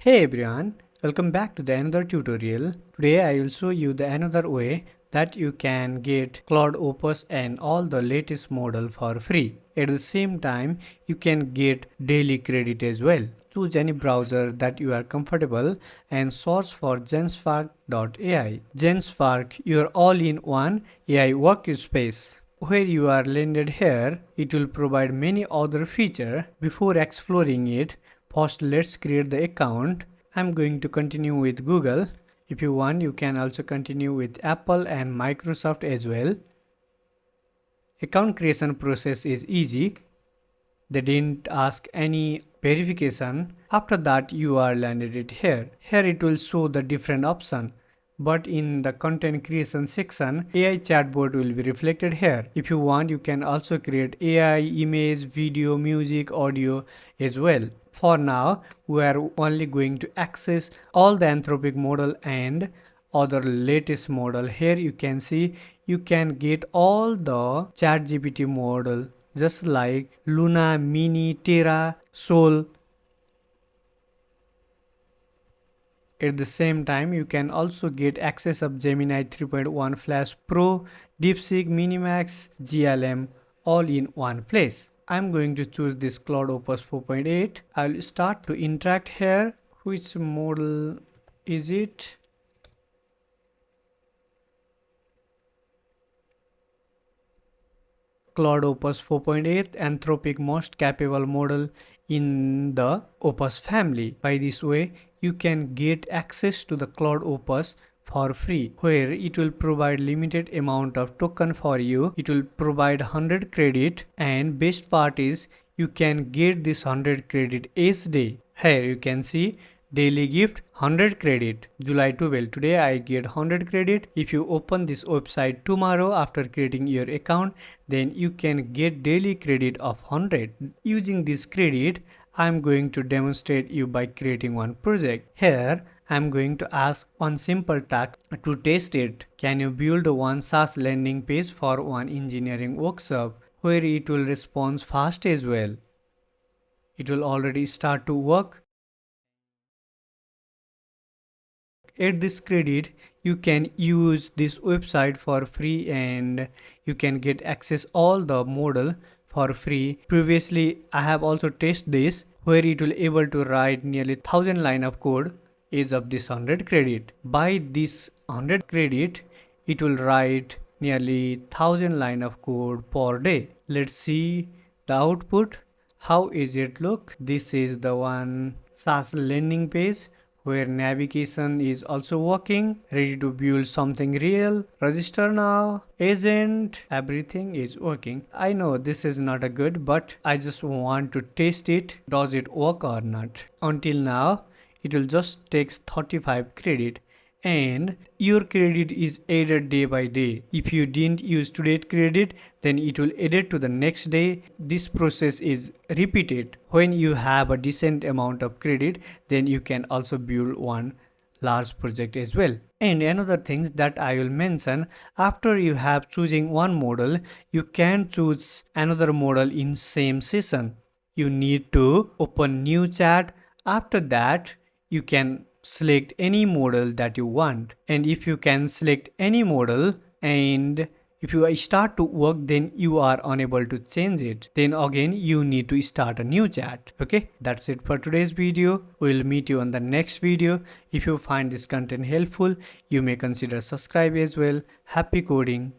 Hey everyone, welcome back to the another tutorial. Today I will show you the another way that you can get Claude Opus and all the latest model for free. At the same time, you can get daily credit as well. Choose any browser that you are comfortable and search for genspark.ai. Genspark, your all-in-one AI workspace. Where you are landed here, it will provide many other features. Before exploring it, first let's create the account. I'm going to continue with Google. If you want, you can also continue with Apple and Microsoft as well. Account creation process is easy. They didn't ask any verification. After that, you are landed it here. Here it will show the different option. But in the content creation section, AI chatbot will be reflected here. If you want, you can also create AI, image, video, music, audio as well. For now, we are only going to access all the Anthropic model and other latest model. Here you can see you can get all the ChatGPT model just like Luna, Mini, Terra, Soul. At the same time, you can also get access of Gemini 3.1 Flash Pro, DeepSeek, Minimax, GLM all in one place. I'm going to choose this Claude Opus 4.8. I'll start to interact here. Which model is it? Claude Opus 4.8, Anthropic most capable model in the Opus family. By this way, you can get access to the Claude Opus for free, where it will provide limited amount of token for you. It will provide 100 credit, and best part is you can get this 100 credit each day. Here you can see daily gift 100 credit. July 12. Today I get 100 credit. If you open this website tomorrow after creating your account, then you can get daily credit of 100. Using this credit, I'm going to demonstrate you by creating one project. Here I'm going to ask one simple task to test it. Can you build one SaaS landing page for one engineering workshop, where it will respond fast as well. It will already start to work. At this credit, you can use this website for free and you can get access all the model for free. Previously, I have also tested this, where it will able to write nearly 1000 line of code is of this 100 credit. By this 100 credit, it will write nearly 1000 line of code per day. Let's see the output. How is it look? This is the one SaaS landing page where navigation is also working, ready to build something real. Register now, agent, everything is working. I know this is not a good, but I just want to test it. Does it work or not? Until now, it will just takes 35 credit. And your credit is added day by day. If you didn't use today's credit, then it will add it to the next day. This process is repeated. When you have a decent amount of credit, then you can also build one large project as well. And another thing that I will mention, after you have choosing one model, you can choose another model in same session. You need to open new chat. After that, you can select any model that you want, and if you can select any model and if you start to work, then you are unable to change it, then again you need to start a new chat. Okay, that's it for today's video. We'll meet you on the next video. If you find this content helpful, you may consider subscribe as well. Happy coding.